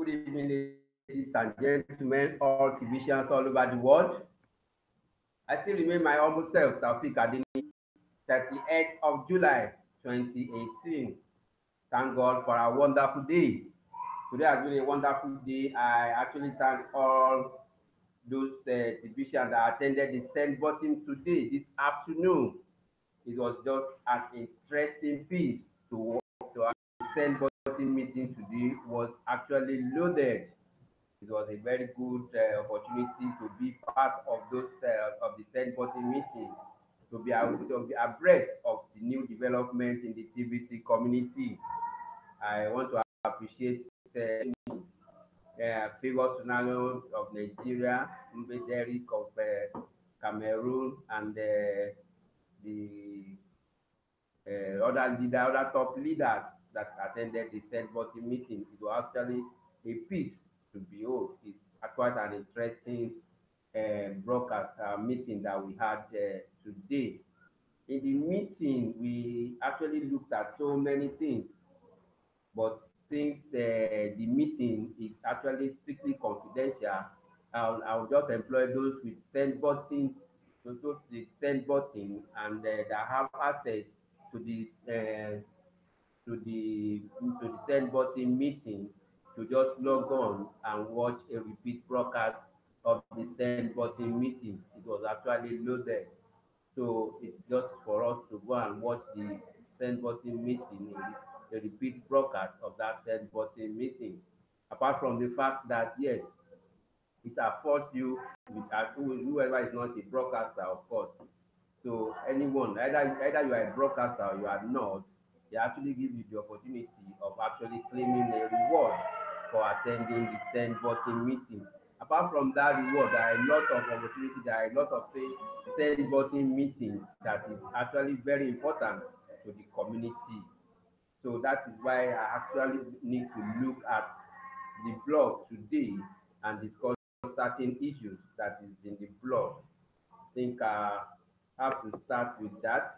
Good evening, ladies and gentlemen, all TVians all over the world. I still remain my humble self, Taufik Adini, 38th of July 2018. Thank God for a wonderful day. Today has been a wonderful day. I actually thank all those TVians that attended the send button today, this afternoon. It was just an interesting piece to watch. The send button meeting today was actually loaded. It was a very good opportunity to be part of those of the send button meeting, to be abreast of the new developments in the TVC community. I want to appreciate Favour Sunano of Nigeria, Mbe Derrick of Cameroon, and the other top leaders that attended the send button meeting. It was actually a piece to behold. It's quite an interesting broadcast meeting that we had today. In the meeting, we actually looked at so many things, but since the meeting is actually strictly confidential, I'll just employ those with send button, those with send button, and that have access to the send button meeting to just log on and watch a repeat broadcast of the send button meeting. It was actually loaded. So it's just for us to go and watch the send button meeting, a repeat broadcast of that send button meeting. Apart from the fact that yes, it affords you whoever is not a broadcaster, of course. So anyone, either you are a broadcaster or you are not, they actually give you the opportunity of actually claiming a reward for attending the send button meeting. Apart from that reward, there are a lot of opportunities, there are a lot of things send button meeting that is actually very important to the community. So that is why I actually need to look at the blog today and discuss certain issues that is in the blog. I think I have to start with that.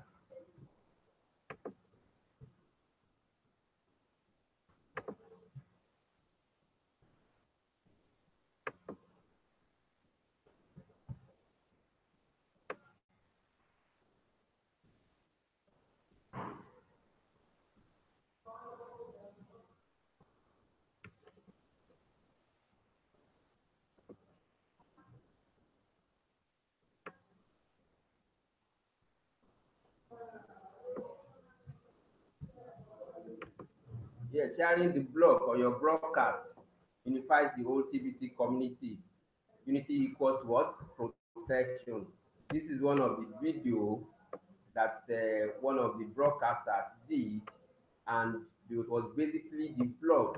Yes, sharing the blog or your broadcast unifies the whole TVC community. Unity equals what? Protection. This is one of the video that one of the broadcasters did, and it was basically the blog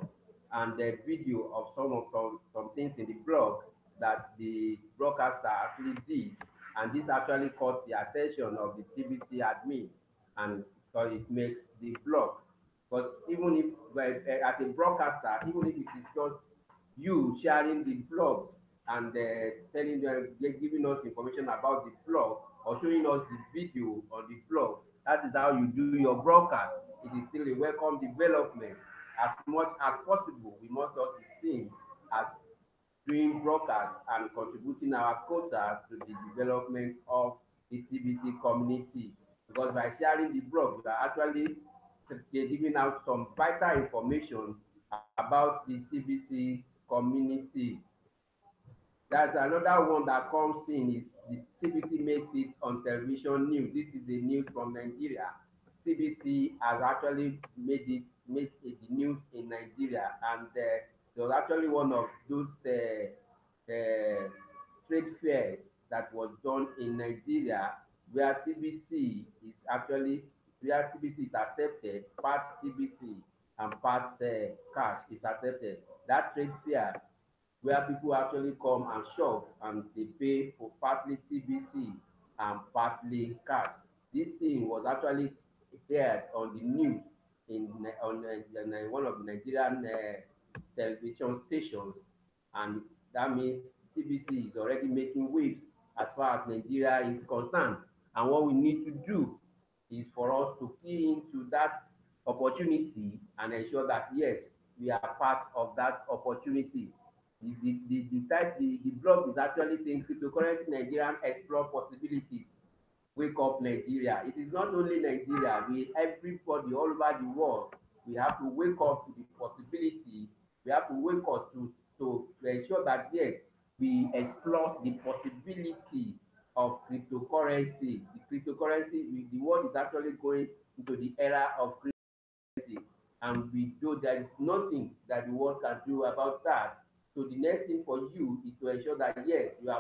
and the video of some things in the blog that the broadcaster actually did, and this actually caught the attention of the TBC admin, and so it makes the blog. But even if as a broadcaster, even if it is just you sharing the blog and telling them, giving us information about the blog or showing us the video on the blog, that is how you do your broadcast. It is still a welcome development. As much as possible, we must also be seen as doing broadcast and contributing our quota to the development of the TBC community. Because by sharing the blog, we are actually giving out some vital information about the TBC community. There's another one that comes in is the TBC makes it on television news. This is the news from Nigeria. TBC has actually made it the news in Nigeria, and there was actually one of those trade fairs that was done in Nigeria where TBC is actually where TBC is accepted, part TBC and part cash is accepted. That trade fair where people actually come and shop and they pay for partly TBC and partly cash. This thing was actually aired on the news in one of the Nigerian television stations, and that means TBC is already making waves as far as Nigeria is concerned. And what we need to do is for us to key into that opportunity and ensure that yes, we are part of that opportunity. The blog is actually saying cryptocurrency Nigerian explore possibilities. Wake up Nigeria. It is not only Nigeria, we everybody all over the world. We have to wake up to the possibility. We have to wake up to ensure that yes, we explore the possibility of cryptocurrency. The cryptocurrency, the world is actually going into the era of cryptocurrency, and we know there is nothing that the world can do about that. So the next thing for you is to ensure that yes, you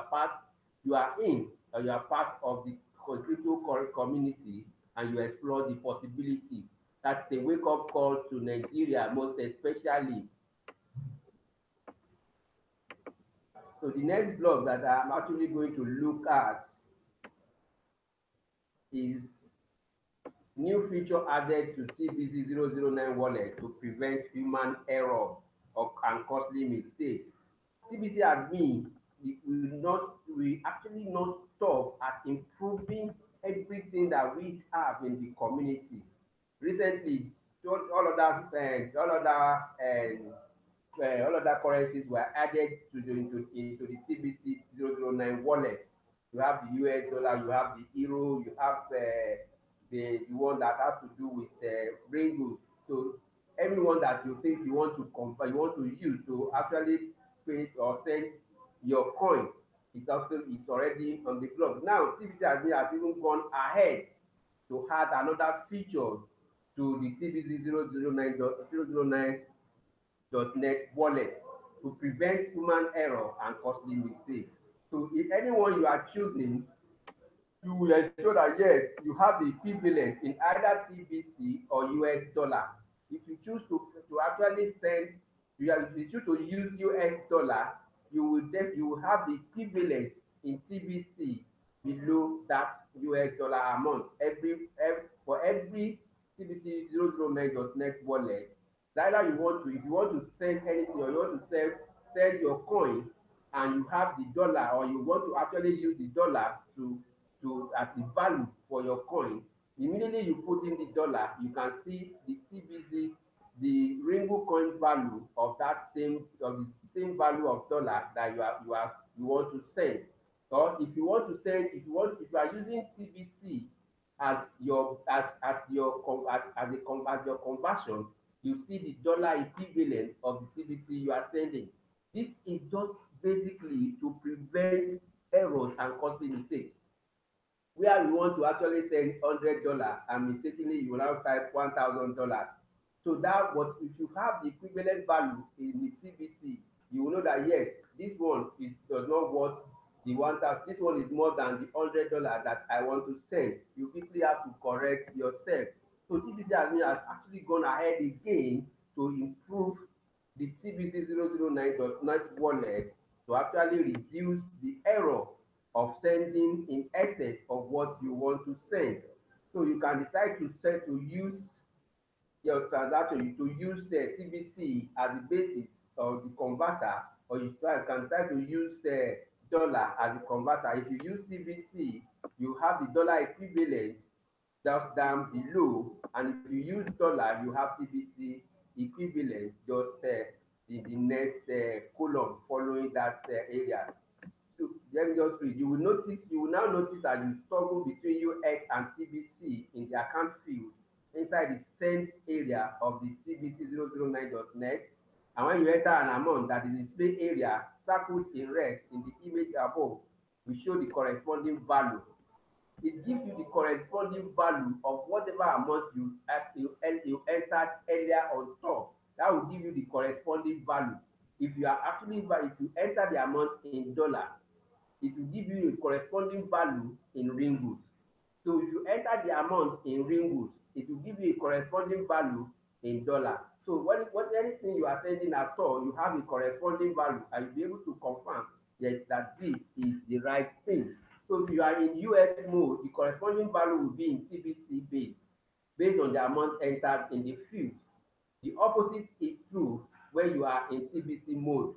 are in, or you are part of the crypto community, and you explore the possibility. That's a wake up call to Nigeria, most especially. So the next blog that I'm actually going to look at is new feature added to TBC009 wallet to prevent human error and costly mistakes. TBC admin, we actually not stop at improving everything that we have in the community. Recently, all other currencies were added into the TBC 009 wallet. You have the US dollar, you have the euro, you have the one that has to do with ringgit. So everyone that you think you want to convert, you want to use to actually create or send your coin, it's already on the blog. Now TBC has even gone ahead to add another feature to the TBC 009.net wallet to prevent human error and costly mistakes. So if anyone you are choosing, you will ensure that yes, you have the equivalent in either TBC or US dollar. If you choose to actually send, if you choose to use US dollar, you will have the equivalent in TBC below that US dollar amount for every TBC 009.net wallet. Either you want to, if you want to send anything or you want to send your coin and you have the dollar, or you want to actually use the dollar to as the value for your coin, immediately you put in the dollar, you can see the TBC, the Rainbow coin value of that same value of dollar that you want to send. Or if you want to send, if you are using TBC as your conversion, you see the dollar equivalent of the TBC you are sending. This is just basically to prevent errors and costly mistakes. Where we want to actually send $100 and mistakenly you will now type $1,000. So that, but if you have the equivalent value in the TBC, you will know that yes, this one does not worth the 1,000. This one is more than the $100 that I want to send. You quickly have to correct yourself. So TBC has actually gone ahead again to improve the TBC 009.net wallet to actually reduce the error of sending in excess of what you want to send. So you can decide to use your transaction, to use the TBC as the basis of the converter, or can decide to use the dollar as the converter. If you use TBC, you have the dollar equivalent just down below, and if you use dollar, you have TBC equivalent just in the next column following that area. So let me just read. You will now notice that you toggle between UX and TBC in the account field inside the send area of the TBC009.net. And when you enter an amount, that the display area circled in red in the image above will show the corresponding value. It gives you the corresponding value of whatever amount you entered earlier on top. That will give you the corresponding value. If you enter the amount in dollar, it will give you a corresponding value in ringgit. So if you enter the amount in ringgit, it will give you a corresponding value in dollar. So what anything you are sending at all, you have a corresponding value, and you'll be able to confirm yes that this is the right thing. So if you are in US mode, the corresponding value will be in TBC based on the amount entered in the field. The opposite is true when you are in TBC mode.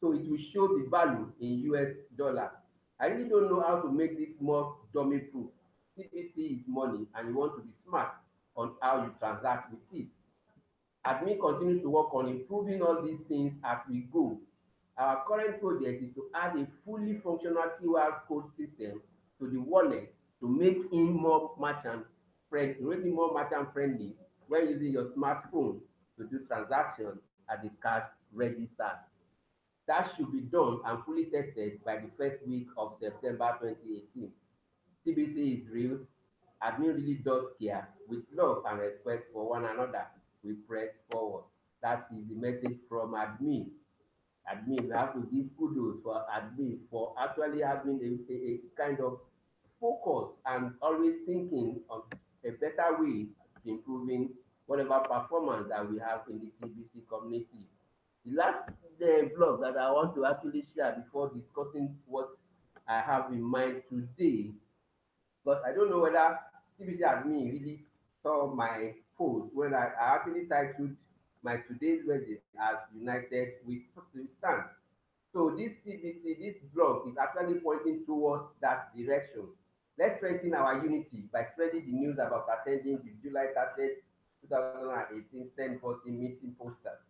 So it will show the value in US dollar. I really don't know how to make this more dummy proof. TBC is money and you want to be smart on how you transact with it. Admin continues to work on improving all these things as we go. Our current project is to add a fully functional QR code system to the wallet to make it more merchant friendly, when using your smartphone to do transactions at the cash register. That should be done and fully tested by the first week of September 2018. TBC is real. Admin really does care. With love and respect for one another, we press forward. That is the message from admin. Admin, we have to give kudos for admin for actually having a kind of focus and always thinking of a better way to improving whatever performance that we have in the TBC community. The last blog that I want to actually share before discussing what I have in mind today, because I don't know whether TBC admin really saw my post when I actually titled my today's message as United we stand. So this TBC, this blog is actually pointing towards that direction. Let's strengthen our unity by spreading the news about attending the July 30th, 2018 Send 40 meeting posters.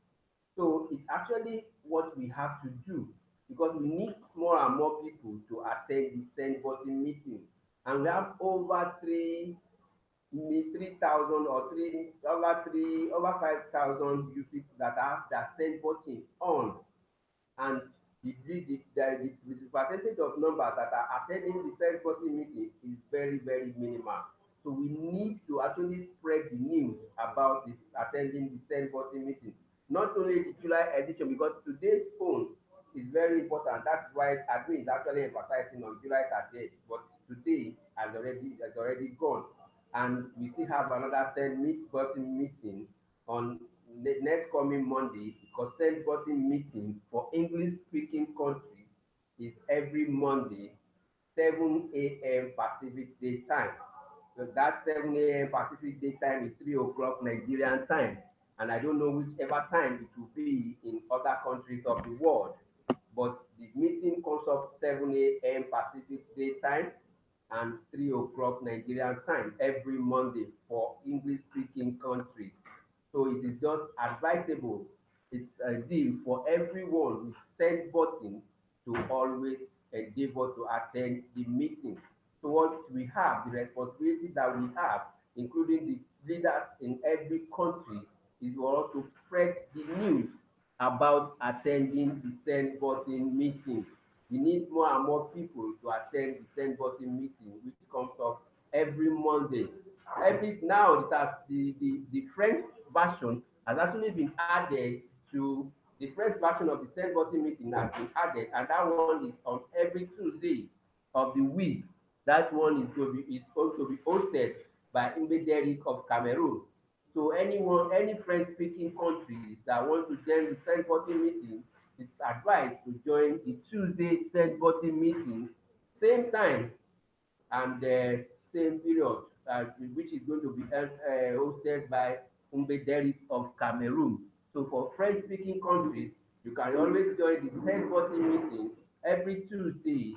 So it's actually what we have to do because we need more and more people to attend the Send button meeting. And we have over 3,000 or over 5,000 people that have that Send button on, and the percentage of numbers that are attending the Send button meeting is very, very minimal. So we need to actually spread the news about this attending the Send button meeting. Not only the July edition, because today's phone is very important. That's why admin is actually emphasizing on July 30th. But today has already gone, and we still have another Send meet button meeting on the next coming Monday, because Send button meeting for English speaking countries is every Monday, 7 a.m. Pacific Day Time. So that 7 a.m. Pacific Day Time is 3 o'clock Nigerian time. And I don't know whichever time it will be in other countries of the world. But the meeting comes up 7 a.m. Pacific Day Time and 3 o'clock Nigerian time every Monday for English speaking countries. So it is just advisable, it's a deal for everyone with Send button to always endeavor to attend the meeting. So what we have, the responsibility that we have, including the leaders in every country, is for us to spread the news about attending the Send button meeting. We need more and more people to attend the Send button meeting, which comes up every Monday. Every now it has the French version has actually been added to the French version of the Send button meeting has been added, and that one is on every Tuesday of the week. That one is going to be hosted by Mbederik of Cameroon. So any French speaking countries that want to join the Send button meeting, it's advised to join the Tuesday Send button meeting, same time and same period, which is going to be hosted by Mbederik of Cameroon. So for French-speaking countries, you can always join the Send button meeting every Tuesday,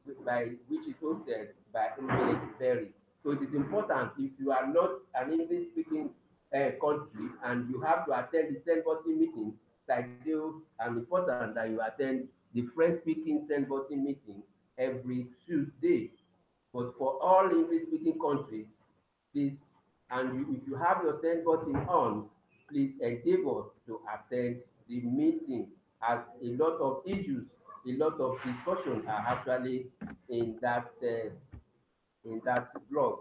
which is hosted by Mbederik. So it is important, if you are not an English-speaking country and you have to attend the Send button meeting, it's ideal and important that you attend the French-speaking Send button meeting every Tuesday. But for all English speaking countries, please, and if you have your Send button on, please endeavor to attend the meeting, as a lot of issues, a lot of discussion are actually in that blog.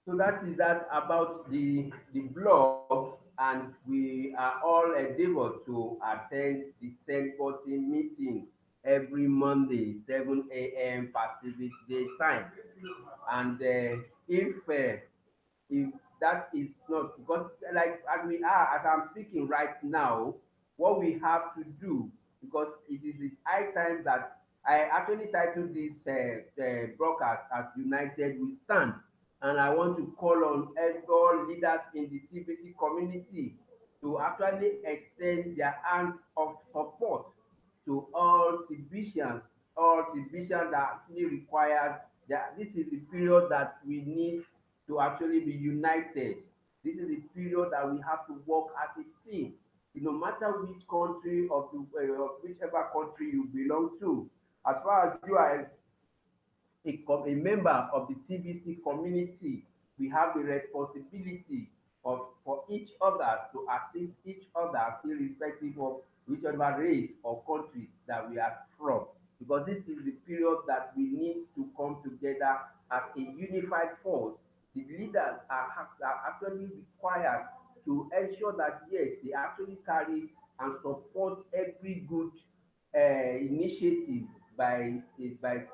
So that is that about the blog. and we are all endeavored to attend the St. meeting every Monday, 7 a.m. Pacific Day time. And if that is not, because like as we are, as I'm speaking right now, what we have to do, because it is the high time that I actually titled this broadcast as United We Stand, and I want to call on all leaders in the TVC community to actually extend their hand of support to all divisions that actually require that. This is the period that we need to actually be united. This is the period that we have to work as a team. No matter which country of whichever country you belong to, as far as you are a member of the TVC community, we have the responsibility for each other to assist each other, irrespective of whichever race or country that we are from. Because this is the period that we need to come together as a unified force. The leaders are actually required to ensure that yes, they actually carry and support every good initiative by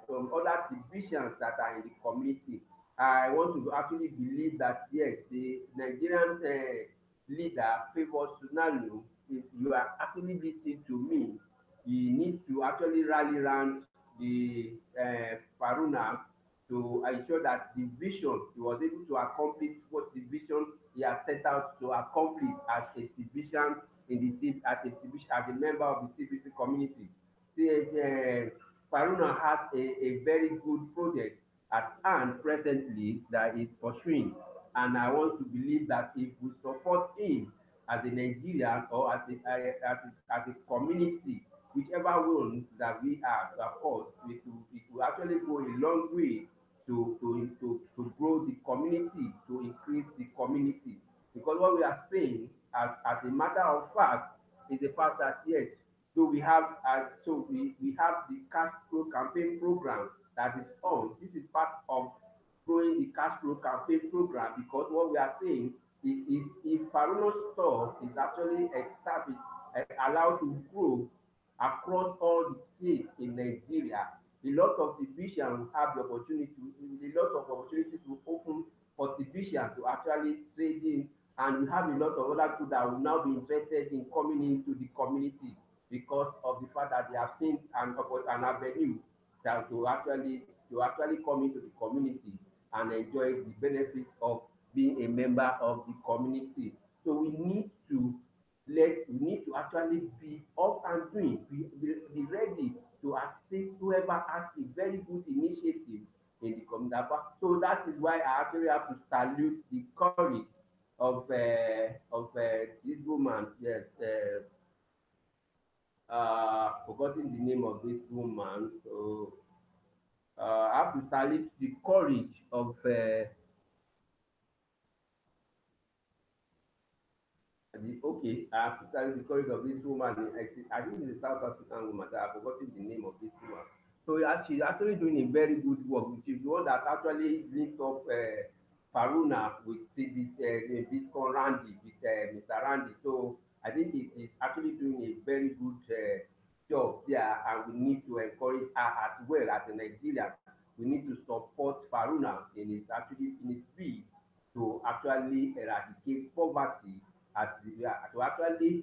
some other divisions that are in the community. I want to actually believe that yes, the Nigerian leader, Favour Sunanu, if you are actually listening to me, you need to actually rally around the Faruna to ensure that the vision he was able to accomplish what the vision he has set out to accomplish as a division in the team, as a division, as a member of the TVC community. See, Faruna has a very good project at hand presently that is pursuing, and I want to believe that if we support him as a Nigerian or as a community, whichever one that we are, of course, it will actually go a long way to grow the community, to increase the community. Because what we are saying, as a matter of fact, is the fact that yes, so we have the cash flow campaign program that is on. This is part of growing the cash flow campaign program, because what we are saying is if Faruno store is actually established, allowed to grow across all the states in Nigeria, a lot of divisions will have the opportunity, a lot of opportunities will open for divisions to actually trade in, and we have a lot of other people that will now be interested in coming into the community because of the fact that they have seen an avenue that to actually come into the community and enjoy the benefits of being a member of the community. So we need to actually be up and doing, be ready to assist whoever has a very good initiative in the community. So that is why I actually have to salute the courage of this woman. Yes, forgotten the name of this woman. So I have to salute the courage of okay, I have to salute the courage of this woman. I think it's a South African woman. I have forgotten the name of this woman. So she's actually doing a very good work, which is the one that actually linked up Faruna with Bitcoin Randy, with Mr. Randy. So I think it is actually doing a very good job there, and we need to encourage her as well as a Nigerian. We need to support Faruna in his bid to actually eradicate poverty, as to actually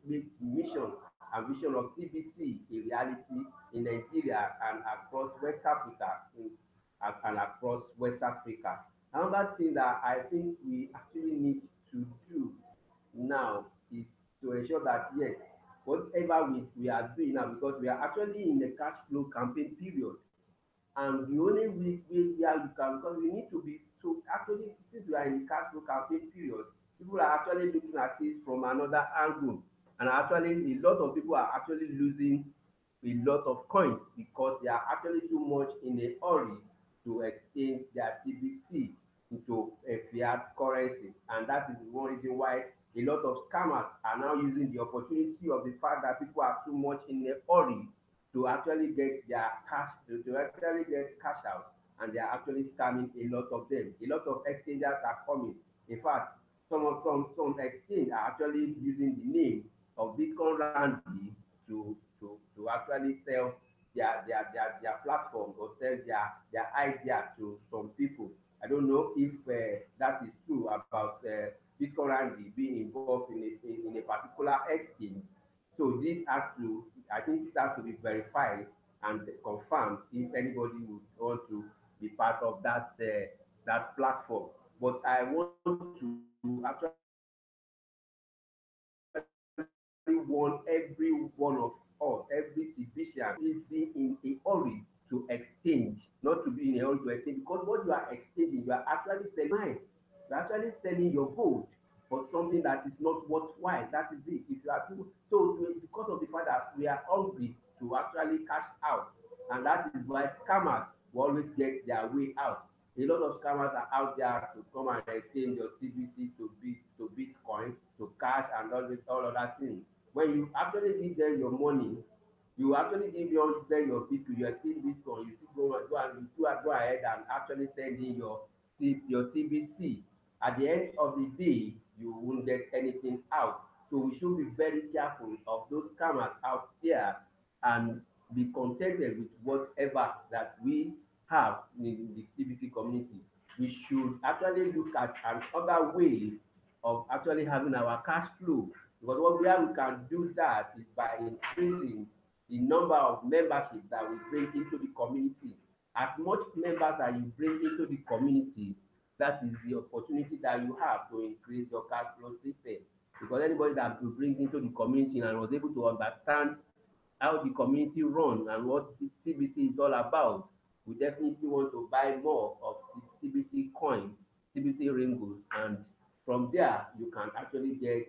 make mission and vision of TBC a reality in Nigeria and across West Africa, and across West Africa. Another thing that I think we actually need to do now is to ensure that yes, whatever we are doing now, because we are actually in the cash flow campaign period, and the only way where you can, because we need to be, so actually since we are in the cash flow campaign period, people are actually looking at it from another angle, and actually a lot of people are actually losing a lot of coins because they are actually too much in a hurry to exchange their TBC into a fiat currency, and that is one reason why a lot of scammers are now using the opportunity of the fact that people are too much in a hurry to actually get their cash, to actually get cash out, and they are actually scamming a lot of them. A lot of exchangers are coming. In fact, some exchange are actually using the name of Bitcoin Randy to actually sell their platform or sell their idea to some people. I don't know if that is true about Bitcoin Randy being involved in a particular exchange. So this has to, I think this has to be verified and confirmed if anybody would want to be part of that platform. But I want to actually warn every one of us, every Tibician, not to be in a hurry to exchange, not to be in a hurry to exchange, because what you are exchanging, you are actually selling your mind. You're actually selling your gold for something that is not worthwhile. That is it. If you are too, because of the fact that we are hungry to actually cash out, and that is why scammers will always get their way out. A lot of scammers are out there to come and exchange your CBC to Bitcoin, to cash and all other things. When you actually give them your money, you actually give them your Bitcoin, you exchange Bitcoin, you still go ahead and actually send in your TBC. At the end of the day, you won't get anything out. So we should be very careful of those scammers out there and be contented with whatever that we have in the TBC community. We should actually look at another way of actually having our cash flow, because what where we can do that is by increasing the number of membership that we bring into the community. As much members that you bring into the community, that is the opportunity that you have to increase your cash flow system. Because anybody that you bring into the community and was able to understand how the community runs and what the TBC is all about, we definitely want to buy more of the TBC coin, TBC Ringos, and from there you can actually get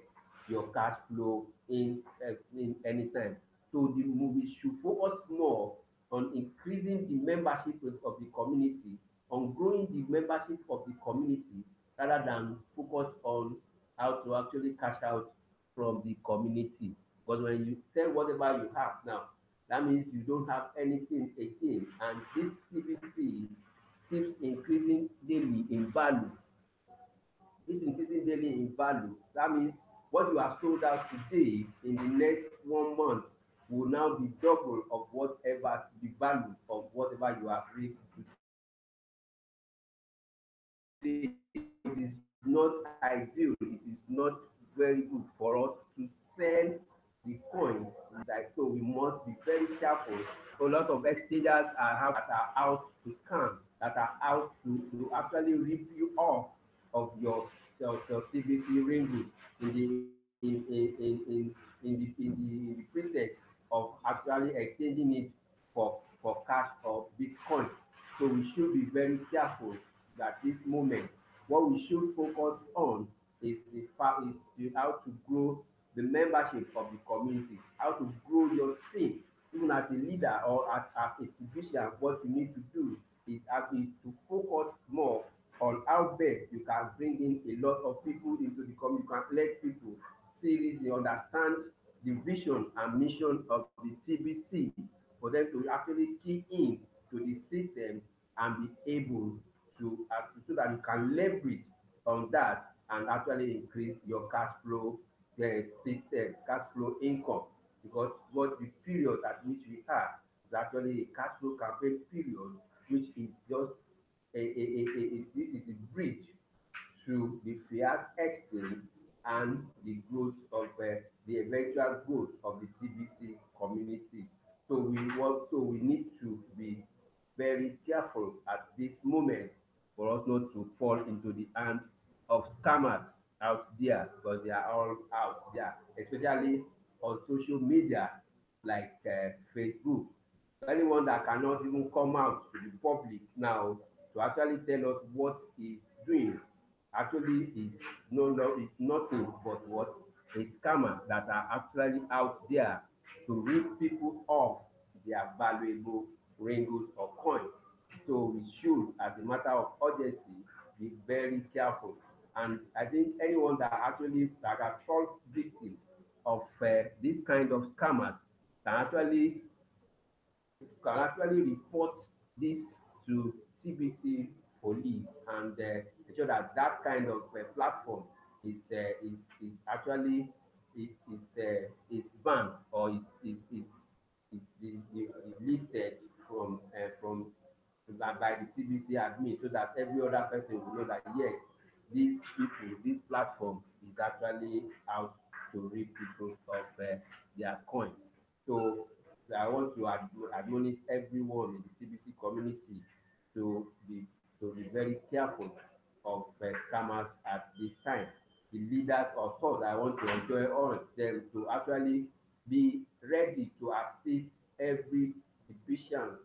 your cash flow in anytime. So the movie should focus more on increasing the membership of the community, on growing the membership of the community, rather than focus on how to actually cash out from the community. But when you sell whatever you have now, that means you don't have anything again. And this TBC keeps increasing daily in value. This increasing daily in value. That means what you have sold out today in the next 1 month will now be double of whatever the value of whatever you have raised today. It is not ideal. It is not very good for us to sell the coin. Like so, we must be very careful. A lot of exchangers that are out to scam, that are out to actually rip you off of your CVC ring in the pretext of actually exchanging it for cash or Bitcoin. So we should be very careful at this moment. What we should focus on is the fact is how to grow the membership of the community, how to grow your team. Even as a leader or as a physician, what you need to do is to focus more on how best you can bring in a lot of people into the community. You can let people seriously understand the vision and mission of the TBC for them to actually key in to the system and be able to so that you can leverage on that and actually increase your cash flow system, cash flow income. Because what the period at which we are is actually a cash flow campaign period, which is just this is a bridge to the fiat exchange and the growth of the eventual growth of the TBC community. So we need to be very careful at this moment for us not to fall into the hands of scammers out there, because they are all out there, especially on social media like Facebook. Anyone that cannot even come out to the public now to actually tell us what he's doing actually is is nothing but what a scammer that are actually out there to rip people off their valuable ringos or coins. So we should, as a matter of urgency, be very careful. And I think anyone that has fallen victim of this kind of scammers can actually report this to TBC police and ensure that that kind of platform is is actually is banned or is listed from by the TBC admin so that every other person will know that yes, these people, this platform is actually out to reap the fruit of their coin. So I want to admonish everyone in the TBC community to be very careful of scammers at this time. The leaders of thought I want to enjoy all of them to actually be ready to assist every division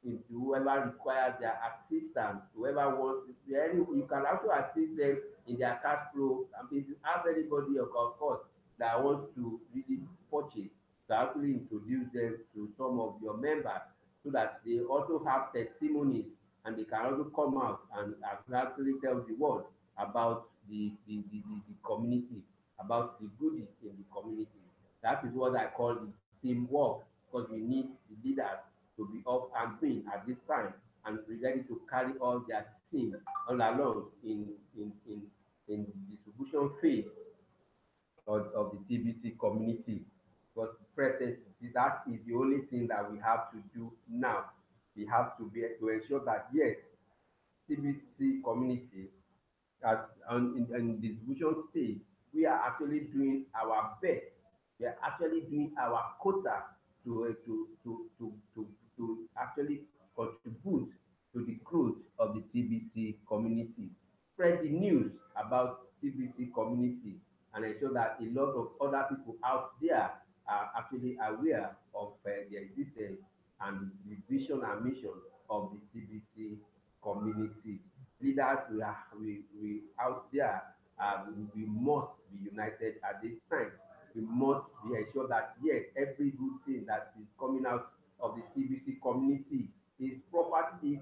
into whoever requires their assistance, whoever wants you can also assist them in their cash flow. And if you have anybody of course that wants to really purchase, to actually introduce them to some of your members so that they also have testimonies and they can also come out and actually tell the world about the community, about the goodies in the community. That is what I call the teamwork because we need the leaders to be up and doing at this time and be ready to carry all their team all along in the distribution phase of the TBC community. But present, that is the only thing that we have to do now. We have to be to ensure that yes, TBC community as in distribution stage, we are actually doing our best. We are actually doing our quota to actually contribute to the growth of the TBC community. Spread the news about TBC community and ensure that a lot of other people out there are actually aware of the existence and the vision and mission of the TBC community. Leaders we out there, we must be united at this time. We must be ensured that yes, every good thing that is coming out of the TBC community is properly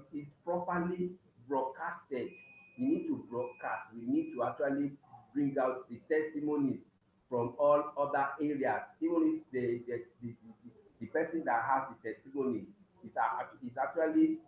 broadcasted. We need to broadcast. We need to actually bring out the testimonies from all other areas, even if the person that has the testimony is actually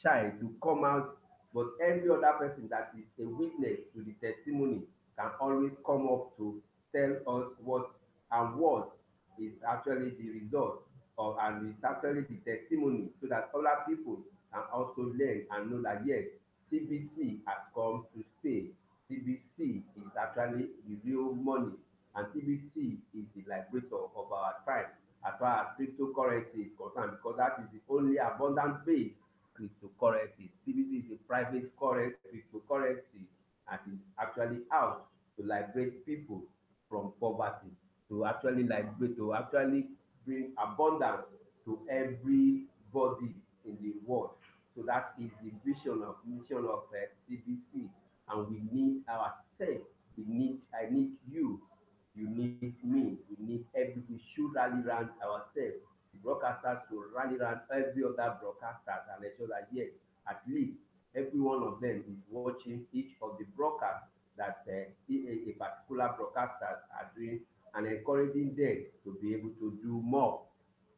shy to come out, but every other person that is a witness to the testimony can always come up to tell us what and what is actually the result of and it's actually the testimony so that other people can also learn and know that yes, TBC has come to stay. TBC is actually the real money and TBC is the liberator of our time as far as cryptocurrency is concerned because that is the only abundant base cryptocurrency. TBC is a private cryptocurrency and is actually out to liberate people from poverty, to actually liberate, to actually bring abundance to everybody in the world. So that is the vision of mission of TBC, and we need ourselves. I need you. You need me. We need every. We should rally around ourselves. The broadcasters should rally around every other broadcasters and ensure that yes, at least every one of them is watching each of the broadcasts that a particular broadcasters are doing and encouraging them to be able to do more.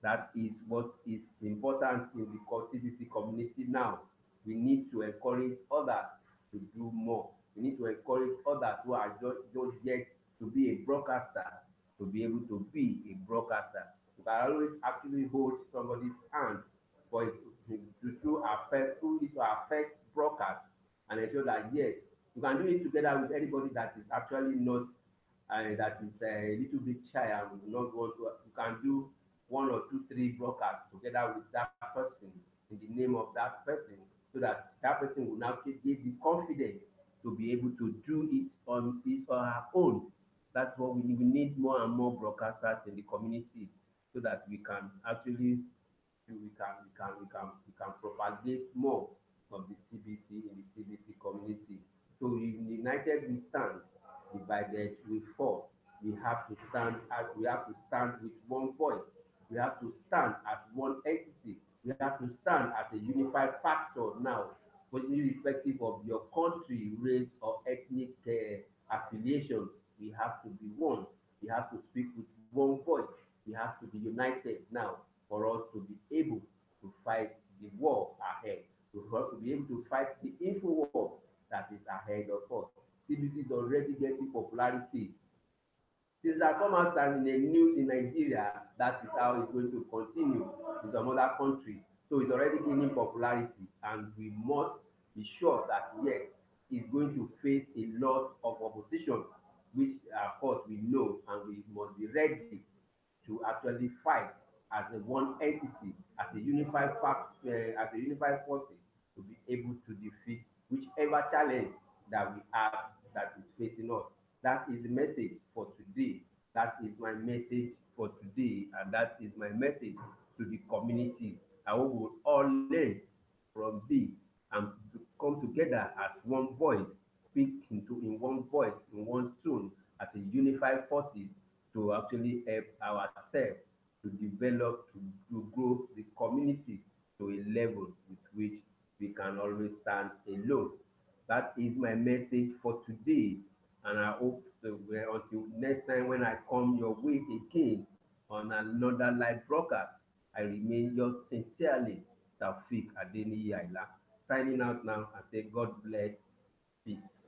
That is what is important in the TBC community now. We need to encourage others to do more. We need to encourage others who are just yet to be a broadcaster to be able to be a broadcaster. You can always actually hold somebody's hand for it to our first broadcast and ensure that yes, you can do it together with anybody that is actually not that is a little bit shy and will not want to. You can do one or two, three broadcasts together with that person in the name of that person, so that that person will now give the confidence to be able to do it on his or her own. That's what we need. We need more and more broadcasters in the community so that we can actually we can propagate more of the TBC in the TBC community. So in united we stand, divided we fall. We have to stand with one voice. We have to stand as one entity. We have to stand as a unified factor now, but irrespective of your country, race, or ethnic affiliation, we have to be one. We have to speak with one voice. We have to be united now for us to be able to fight the war ahead, for us to be able to fight the info war that is ahead of us. TVC is already getting popularity. Since I come out and in the news in Nigeria, that is how it's going to continue in some other country. So it's already gaining popularity, and we must be sure that yes, it's going to face a lot of opposition, which of course we know, and we must be ready to actually fight as a one entity, as a unified as a unified forces, to be able to defeat whichever challenge that we have that is facing us. That is the message for today. That is my message for today, and that is my message to the community. I hope we will all learn from this and to come together as one voice, speak in one voice, in one tone, as a unified forces to actually help ourselves to develop, to grow the community to a level with which we can always stand alone. That is my message for today. And I hope so, until next time when I come your way again on another live broadcast, I remain yours sincerely, Taufik Adeniyi Aila. Signing out now and say God bless. Peace.